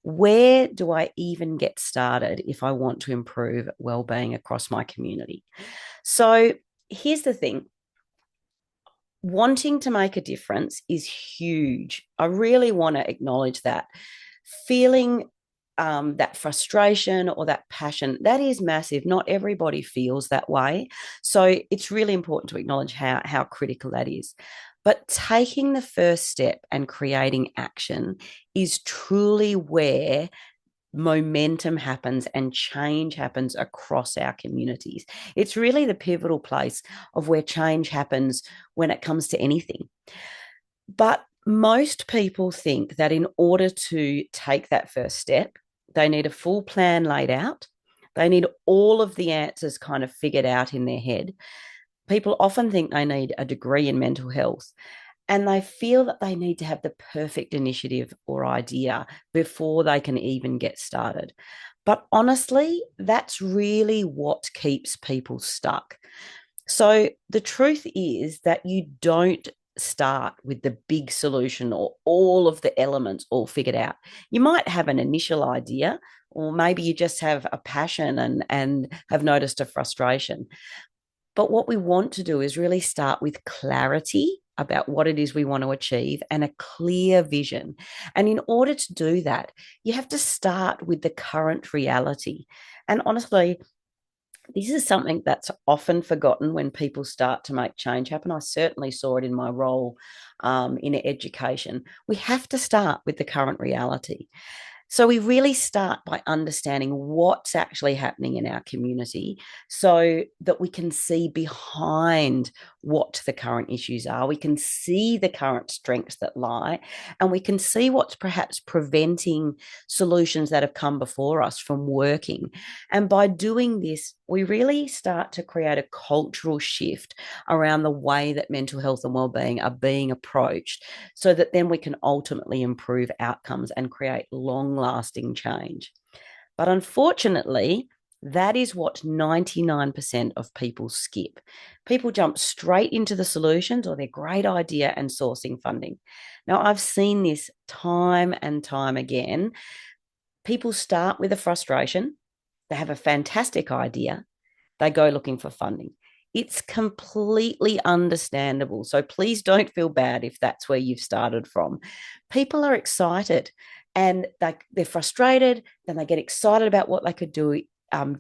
Where do I even get started if I want to improve well-being across my community? So here's the thing. Wanting to make a difference is huge. I really want to acknowledge that. Feeling that frustration or that passion, that is massive. Not everybody feels that way. So it's really important to acknowledge how critical that is. But taking the first step and creating action is truly where momentum happens and change happens across our communities. It's really the pivotal place of where change happens when it comes to anything. But most people think that in order to take that first step, they need a full plan laid out. They need all of the answers kind of figured out in their head. People often think they need a degree in mental health, and they feel that they need to have the perfect initiative or idea before they can even get started. But honestly, that's really what keeps people stuck. So the truth is that you don't start with the big solution or all of the elements all figured out. You might have an initial idea, or maybe you just have a passion and have noticed a frustration. But what we want to do is really start with clarity about what it is we want to achieve and a clear vision. And in order to do that, you have to start with the current reality. And honestly, this is something that's often forgotten when people start to make change happen. I certainly saw it in my role in education. We have to start with the current reality. So we really start by understanding what's actually happening in our community so that we can see behind what the current issues are. We can see the current strengths that lie, and we can see what's perhaps preventing solutions that have come before us from working. And by doing this, we really start to create a cultural shift around the way that mental health and well-being are being approached, so that then we can ultimately improve outcomes and create long-lasting change. But unfortunately, that is what 99% of people skip. People jump straight into the solutions or their great idea and sourcing funding. Now, I've seen this time and time again. People start with a frustration, they have a fantastic idea, they go looking for funding. It's completely understandable. So please don't feel bad if that's where you've started from. People are excited and they're frustrated, then they get excited about what they could do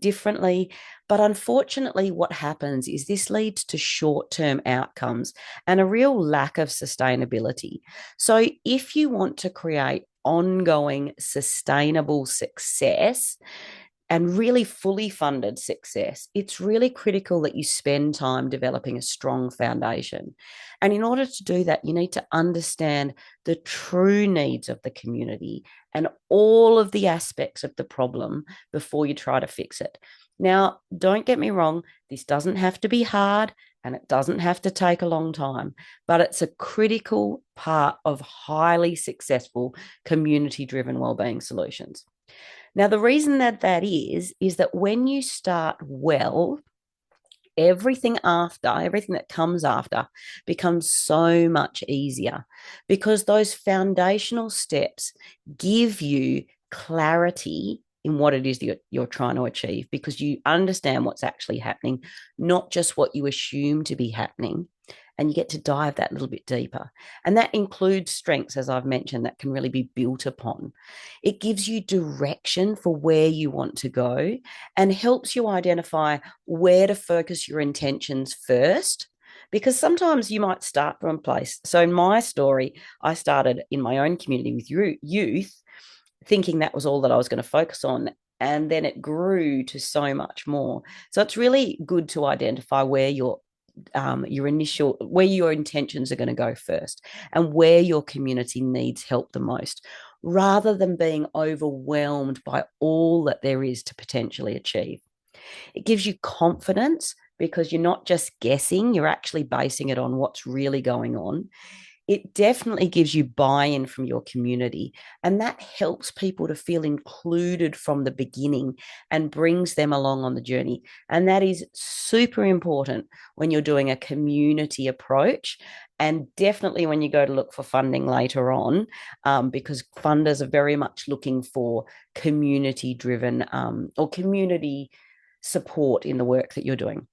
differently. But unfortunately, what happens is this leads to short term outcomes and a real lack of sustainability. So if you want to create ongoing sustainable success, and really fully funded success, it's really critical that you spend time developing a strong foundation. And in order to do that, you need to understand the true needs of the community and all of the aspects of the problem before you try to fix it. Now, don't get me wrong, this doesn't have to be hard and it doesn't have to take a long time, but it's a critical part of highly successful community driven wellbeing solutions. Now, the reason that is that when you start well, everything that comes after becomes so much easier because those foundational steps give you clarity in what it is that you're trying to achieve because you understand what's actually happening, not just what you assume to be happening, and you get to dive that little bit deeper. And that includes strengths, as I've mentioned, that can really be built upon. It gives you direction for where you want to go and helps you identify where to focus your intentions first. Because sometimes you might start from a place. So, in my story, I started in my own community with youth, thinking that was all that I was going to focus on. And then it grew to so much more. So, it's really good to identify where your initial where your intentions are going to go first and where your community needs help the most rather than being overwhelmed by all that there is to potentially achieve. It gives you confidence because you're not just guessing, you're actually basing it on what's really going on. it definitely gives you buy-in from your community, and that helps people to feel included from the beginning and brings them along on the journey. And that is super important when you're doing a community approach, and definitely when you go to look for funding later on, because funders are very much looking for community driven or community support in the work that you're doing.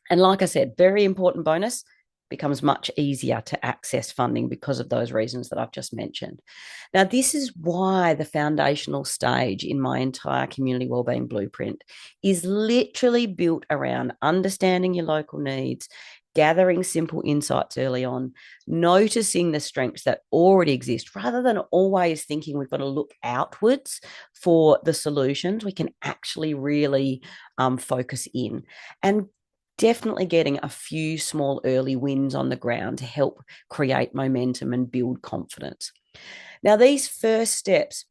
And like I said, very important bonus, becomes much easier to access funding because of those reasons that I've just mentioned. Now, this is why the foundational stage in my entire community wellbeing blueprint is literally built around understanding your local needs, gathering simple insights early on, noticing the strengths that already exist rather than always thinking we've got to look outwards for the solutions. We can actually really focus in, and definitely getting a few small early wins on the ground to help create momentum and build confidence. Now, these first steps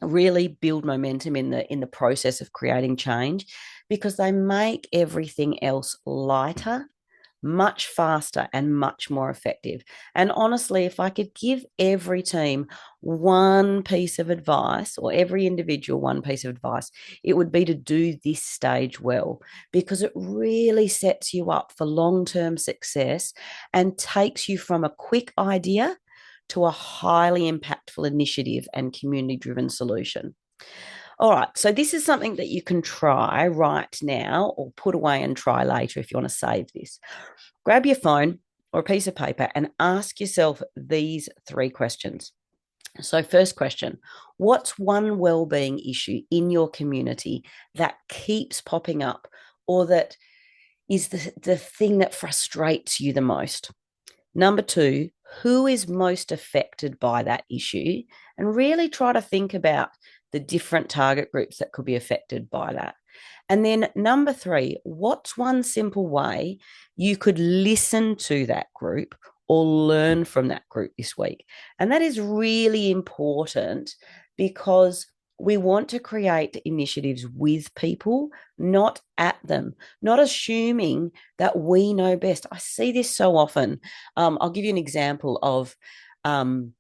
really build momentum in the process of creating change, because they make everything else lighter, much faster, and much more effective. And honestly, if I could give every team one piece of advice, or every individual one piece of advice, it would be to do this stage well, because it really sets you up for long-term success and takes you from a quick idea to a highly impactful initiative and community-driven solution. All right, so this is something that you can try right now or put away and try later if you want to save this. Grab your phone or a piece of paper and ask yourself these three questions. So, first question, what's one wellbeing issue in your community that keeps popping up, or that is the thing that frustrates you the most? Number two, who is most affected by that issue? And really try to think about the different target groups that could be affected by that. And then number three, what's one simple way you could listen to that group or learn from that group this week? And that is really important, because we want to create initiatives with people, not at them, not assuming that we know best. I see this so often. I'll give you an example of when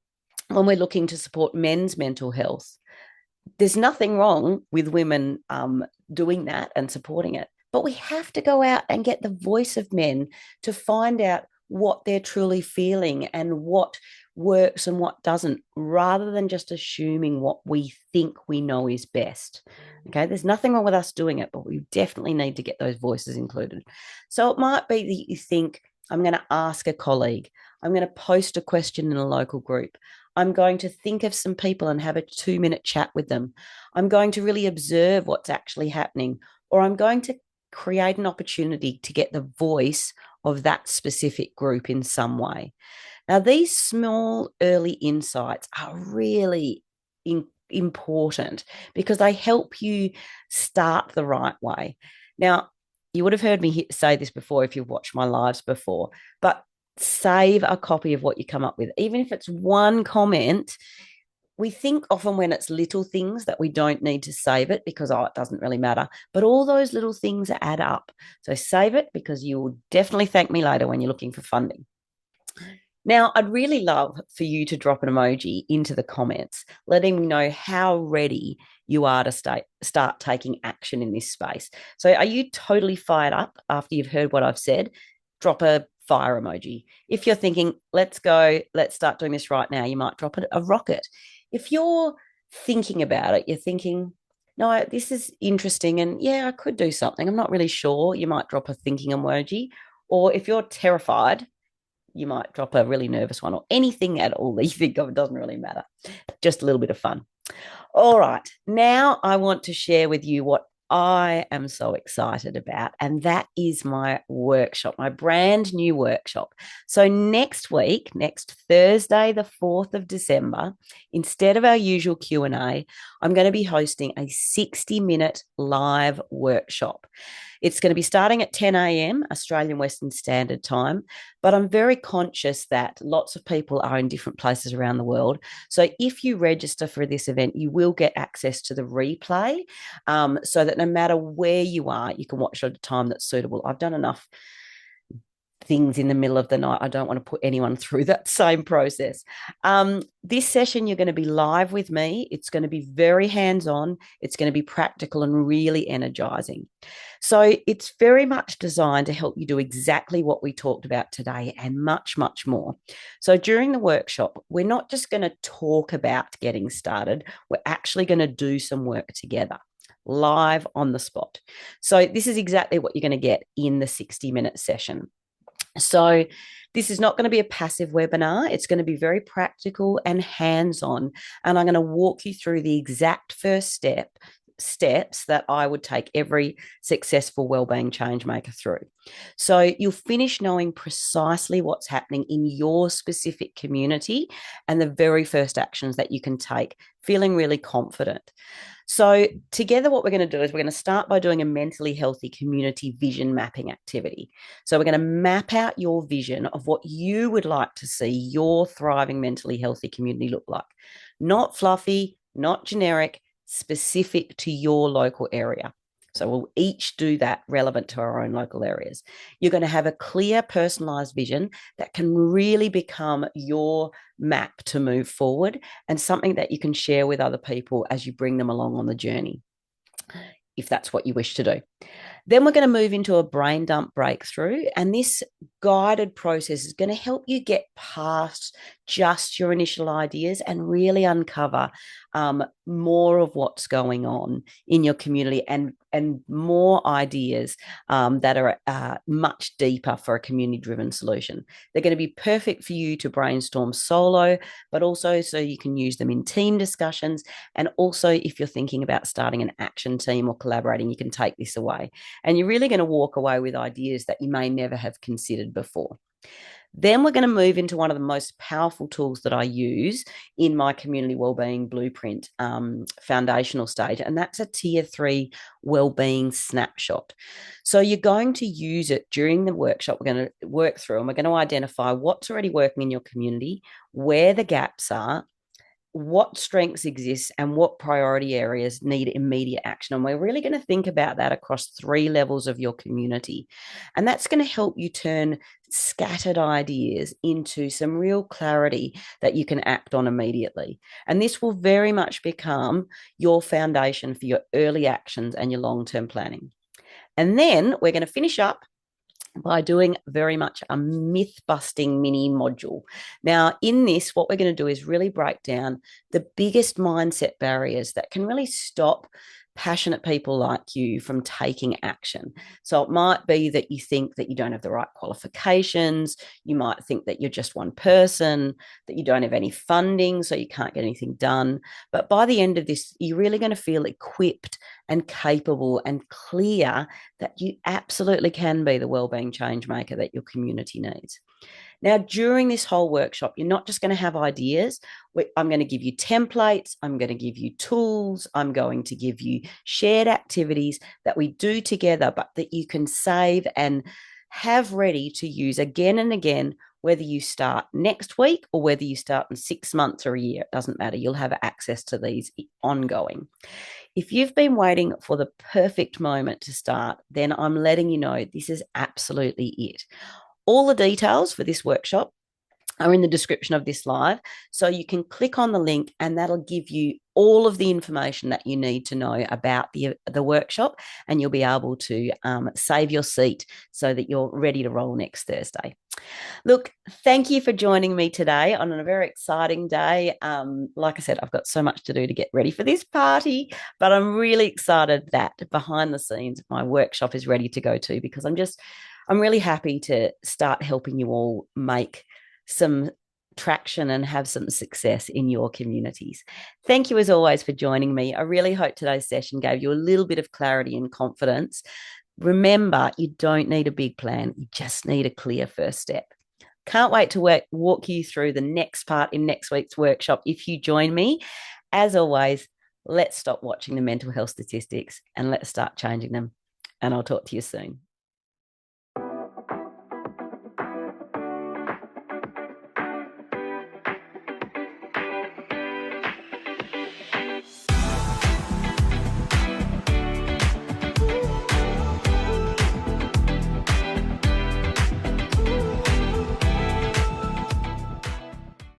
we're looking to support men's mental health. There's nothing wrong with women doing that and supporting it, but we have to go out and get the voice of men to find out what they're truly feeling and what works and what doesn't, rather than just assuming what we think we know is best. Okay, there's nothing wrong with us doing it, but we definitely need to get those voices included. So it might be that you think, I'm going to ask a colleague, I'm going to post a question in a local group, I'm going to think of some people and have a 2-minute chat with them, I'm going to really observe what's actually happening, or I'm going to create an opportunity to get the voice of that specific group in some way. Now, these small early insights are really important, because they help you start the right way. Now, you would have heard me say this before if you've watched my lives before, but save a copy of what you come up with, even if it's one comment. We think often when it's little things that we don't need to save it because, oh, it doesn't really matter. But all those little things add up. So save it, because you will definitely thank me later when you're looking for funding. Now, I'd really love for you to drop an emoji into the comments, letting me know how ready you are to start taking action in this space. So are you totally fired up after you've heard what I've said? Drop a fire emoji. If you're thinking, let's go, let's start doing this right now, you might drop a rocket. If you're thinking about it, you're thinking, no, this is interesting, and yeah, I could do something, I'm not really sure, you might drop a thinking emoji. Or if you're terrified, you might drop a really nervous one, or anything at all that you think of. It doesn't really matter. Just a little bit of fun. All right. Now I want to share with you what I am so excited about, and that is my workshop, my brand new workshop. So next week, next Thursday, the 4th of December, instead of our usual Q&A, I'm going to be hosting a 60-minute live workshop. It's going to be starting at 10 a.m. Australian Western Standard Time, but I'm very conscious that lots of people are in different places around the world. So if you register for this event, you will get access to the replay, so that no matter where you are, you can watch it at a time that's suitable. I've done enough things in the middle of the night. I don't want to put anyone through that same process. This session, you're going to be live with me. It's going to be very hands-on. It's going to be practical and really energizing. So it's very much designed to help you do exactly what we talked about today and much, much more. So during the workshop, we're not just going to talk about getting started. We're actually going to do some work together live on the spot. So this is exactly what you're going to get in the 60-minute session. So this is not going to be a passive webinar. It's going to be very practical and hands-on. And I'm going to walk you through the exact first steps that I would take every successful wellbeing change maker through. So you'll finish knowing precisely what's happening in your specific community and the very first actions that you can take, feeling really confident. So together, what we're going to do is we're going to start by doing a mentally healthy community vision mapping activity. So we're going to map out your vision of what you would like to see your thriving mentally healthy community look like. Not fluffy, not generic, specific to your local area. So we'll each do that relevant to our own local areas. You're going to have a clear, personalized vision that can really become your map to move forward and something that you can share with other people as you bring them along on the journey, if that's what you wish to do. Then we're going to move into a brain dump breakthrough. And this guided process is going to help you get past just your initial ideas and really uncover more of what's going on in your community and more ideas that are much deeper for a community-driven solution. They're going to be perfect for you to brainstorm solo, but also so you can use them in team discussions. And also, if you're thinking about starting an action team or collaborating, you can take this away. And you're really going to walk away with ideas that you may never have considered before. Then we're going to move into one of the most powerful tools that I use in my community wellbeing blueprint foundational stage, and that's a tier 3 wellbeing snapshot. So you're going to use it during the workshop. We're going to work through and we're going to identify what's already working in your community, where the gaps are, what strengths exist and what priority areas need immediate action. And we're really going to think about that across 3 levels of your community. And that's going to help you turn scattered ideas into some real clarity that you can act on immediately. And this will very much become your foundation for your early actions and your long-term planning. And then we're going to finish up by doing very much a myth-busting mini module. Now, in this, what we're going to do is really break down the biggest mindset barriers that can really stop passionate people like you from taking action. So it might be that you think that you don't have the right qualifications. You might think that you're just one person, that you don't have any funding, so you can't get anything done. But by the end of this, you're really going to feel equipped and capable and clear that you absolutely can be the wellbeing change maker that your community needs. Now, during this whole workshop, you're not just going to have ideas. I'm going to give you templates. I'm going to give you tools. I'm going to give you shared activities that we do together, but that you can save and have ready to use again and again, whether you start next week or whether you start in 6 months or a year. It doesn't matter. You'll have access to these ongoing. If you've been waiting for the perfect moment to start, then I'm letting you know this is absolutely it. All the details for this workshop are in the description of this live. So you can click on the link and that'll give you all of the information that you need to know about the workshop, and you'll be able to save your seat so that you're ready to roll next Thursday. Look, thank you for joining me today on a very exciting day. Like I said, I've got so much to do to get ready for this party, but I'm really excited that behind the scenes, my workshop is ready to go too, because I'm really happy to start helping you all make some traction and have some success in your communities. Thank you as always for joining me. I really hope today's session gave you a little bit of clarity and confidence. Remember, you don't need a big plan. You just need a clear first step. Can't wait to walk you through the next part in next week's workshop if you join me. As always, let's stop watching the mental health statistics and let's start changing them. And I'll talk to you soon.